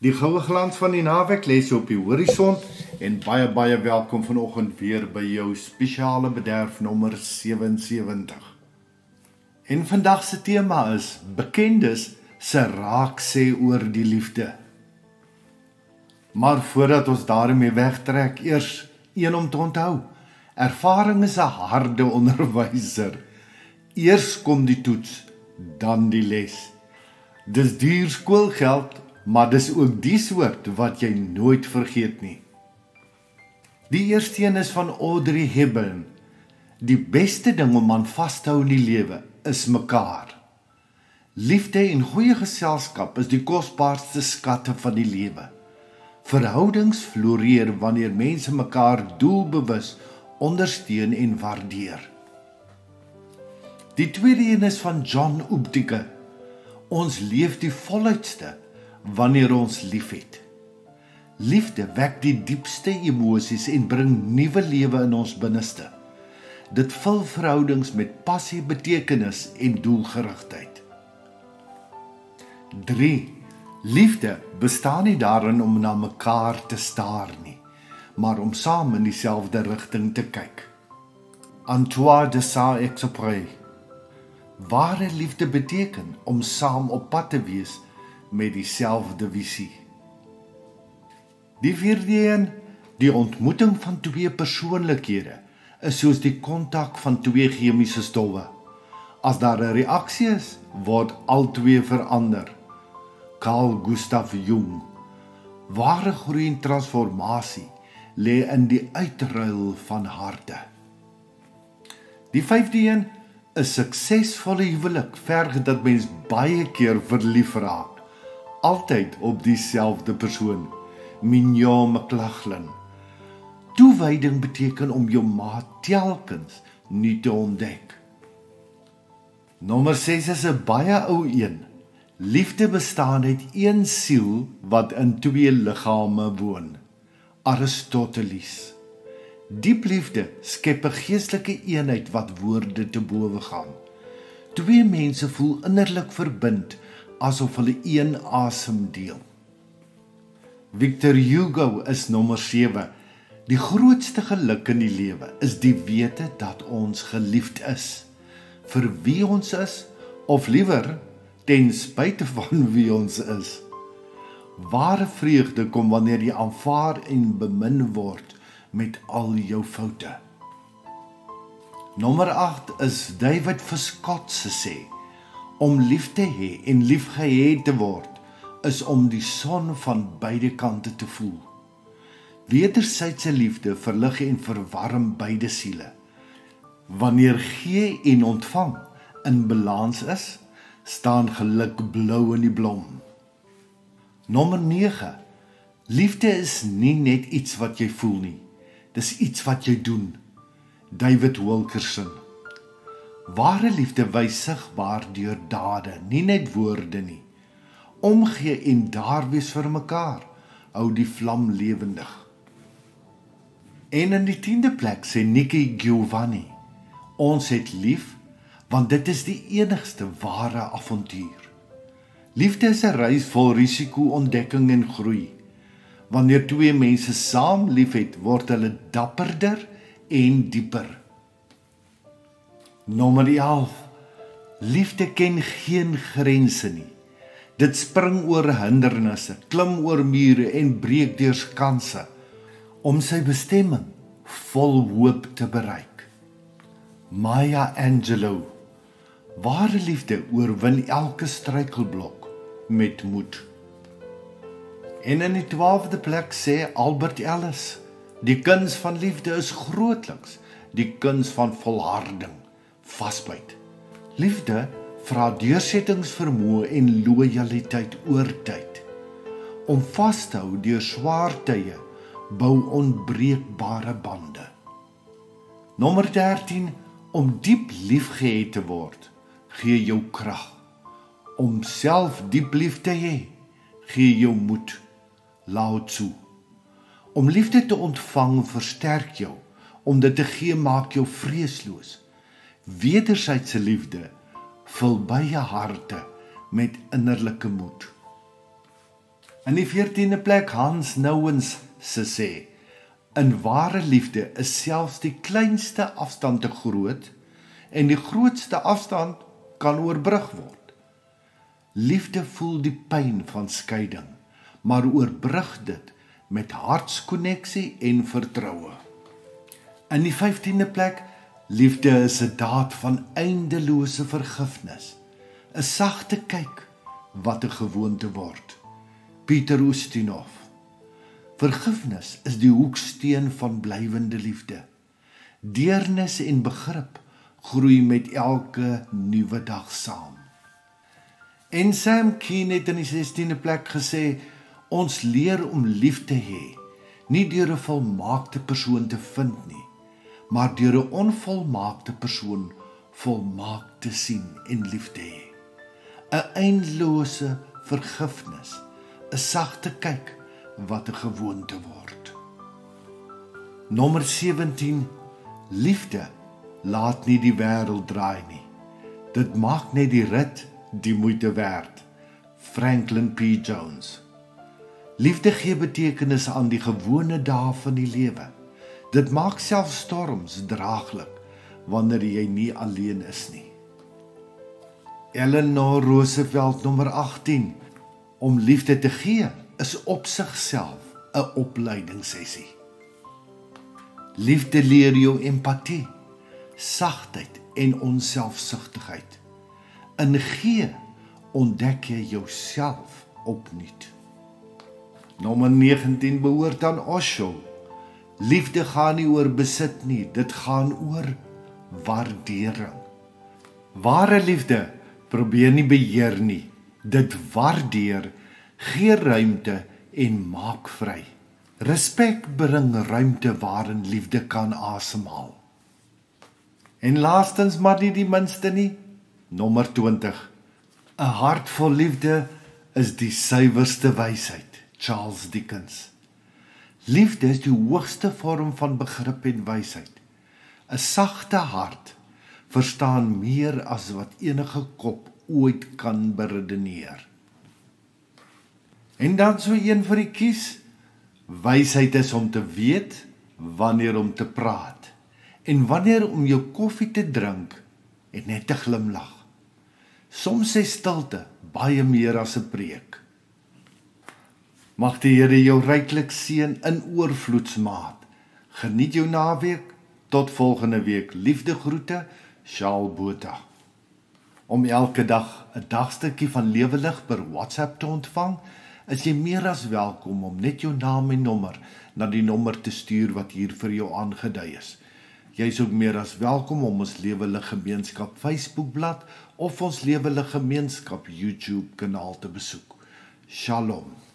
Die goue glans van die naweek lê so op die horison en baie welkom vanoggend weer by jou spesiale bederf nommer 77. En vandag se tema is bekendes se raak sê oor die liefde. Maar voordat ons daarmee wegtrek, eers een om te onthou. Ervaring is 'n harde onderwyser. Eers kom die toets, dan die les. Dis duur skoolgeld, maar dis ook die soort wat jy nooit vergeet nie. Die eerste een is van Audrey Hepburn. Die beste ding om aan vas te hou in die lewe is mekaar. Liefde en goeie geselskap is die kosbaarste skatte van die lewe. Verhoudings floreer wanneer mense mekaar doelbewus ondersteun en waardeer. Die tweede een is van John Updike. Ons leef die voluitste wanneer ons liefhet. Liefde wek die diepste emosies en bring nuwe lewe in ons binneste. Dit vul verhoudings met passie, betekenis en doelgerigtheid. 3. Liefde bestaan nie daarin om na mekaar te staar nie, maar om saam in dieselfde rigting te kyk. Antoine de Saint-Exupéry. Ware liefde beteken om saam op pad te wees met dieselfde visie. Die vierde een, die ontmoeting van twee persoonlikhede, is soos die kontak van twee chemiese stowwe. As daar 'n reaksie is, word albei verander. Carl Gustav Jung. Ware groei en transformasie lê in die uitruil van harte. Die vyfde een, 'n suksesvolle huwelik verg dat mens baie keer verlief raak, altyd op dieselfde persoon. Mignon McLachlan. Toewyding beteken om jou maat telkens nie te ontdek. Nommer 6 is 'n baie ou een. Liefde bestaan uit een siel wat in twee liggame woon. Aristoteles. Diep liefde skep 'n geestelike eenheid wat woorde te bowe gaan. Twee mense voel innerlik verbind asof hulle een asem deel. Victor Hugo is nommer 7. Die grootste geluk in die lewe is die wete dat ons geliefd is, vir wie ons is, of liewer, ten spyte van wie ons is. Ware vreugde kom wanneer jy aanvaar en bemin word met al jou foute. Nommer 8 is David Scott se sê, om lief te hê en liefgehet te word, is om die son van beide kante te voel. Wedersydse liefde verlig en verwarm beide siele. Wanneer gee en ontvang in balans is, staan geluk blou in die blom. Nommer 9. Liefde is nie net iets wat jy voel nie, dis iets wat jy doen. David Wilkerson. Ware liefde wys sigbaar deur dade, nie net woorde nie. Omgee en daar wees vir mekaar, hou die vlam lewendig. En in die 10de plek sê Nikki Giovanni, ons het lief, want dit is die enigste ware avontuur. Liefde is 'n reis vol risiko, ontdekking en groei. Wanneer twee mense saam liefhet, word hulle dapperder en dieper. Nommer 11. Liefde ken geen grense nie. Dit spring oor hindernisse, klim oor mure en breek deur skanse, om sy bestemming vol hoop te bereik. Maya Angelou. Ware liefde oorwin elke struikelblok met moed. En in die 12de plek sê Albert Ellis, die kuns van liefde is grootliks die kuns van volharding, vasbyt. Liefde vra deursettingsvermoë en lojaliteit oor tyd. Om vas te hou deur swaar tye, bou onbreekbare bande. Nommer 13, om diep liefgehet te word, gee jou krag. Om self diep lief te hê, gee jou moed. Lao Tzu. Om liefde te ontvang versterk jou, om dit te gee maak jou vreesloos. Wedersydse liefde vul beide harte met innerlike moed. In die 14de plek Hans Nouwens se sê: in ware liefde is selfs die kleinste afstand te groot en die grootste afstand kan oorbrug word. Liefde voel die pyn van skeiding, maar oorbrug dit met hartskonneksie en vertroue. In die 15de plek, liefde is 'n daad van eindelose vergifnis, 'n sagte kyk wat 'n gewoonte word. Pieter Ustinov. Vergifnis is die hoeksteen van blywende liefde. Deernis en begrip groei met elke nuwe dag saam. En Sam Keen het in die 16de plek gesê: ons leer om lief te hê, nie deur 'n volmaakte persoon te vind nie, maar deur 'n onvolmaakte persoon volmaak te sien en lief te hê. 'n eindelose vergifnis, 'n sagte kyk wat 'n gewoonte word. Nommer 17, liefde laat nie die wêreld draai nie. Dit maak net die rit die moeite werd. Franklin P. Jones. Liefde gee betekenis aan die gewone dae van die lewe. Dit maak selfs storms draaglik wanneer jy nie alleen is nie. Eleanor Roosevelt nommer 18. Om liefde te gee is op sigself 'n opleidingssessie. Liefde leer jou empatie, sagtheid en onselfsugtigheid. In gee ontdek jy jouself opnuut. Nommer 19 behoort aan Osho. Liefde gaan nie oor besit nie, dit gaan oor waardering. Ware liefde probeer nie beheer nie, dit waardeer, gee ruimte en maak vry. Respek bring ruimte waarin liefde kan asemhaal. En laastens, maar nie die minste nie, nommer 20. 'n hart vol liefde is die suiwerste wysheid. Charles Dickens. Liefde is die hoogste vorm van begrip en wysheid. 'n sagte hart verstaan meer as wat enige kop ooit kan beredeneer. En dan so een vir die kies. Wysheid is om te weet wanneer om te praat en wanneer om jou koffie te drink en net te glimlag. Soms sê stilte baie meer as 'n preek. Mag die Here jou ryklik seën in oorvloedsmaat. Geniet jou naweek, tot volgende week. Liefde groete, Charles Botha. Om elke dag 'n dagstukkie van Lewelig per WhatsApp te ontvang, is jy meer as welkom om net jou naam en nommer na die nommer te stuur wat hier vir jou aangedui is. Jy is ook meer as welkom om ons Lewelig Gemeenskap Facebookblad of ons Lewelig Gemeenskap YouTube kanaal te besoek. Shalom.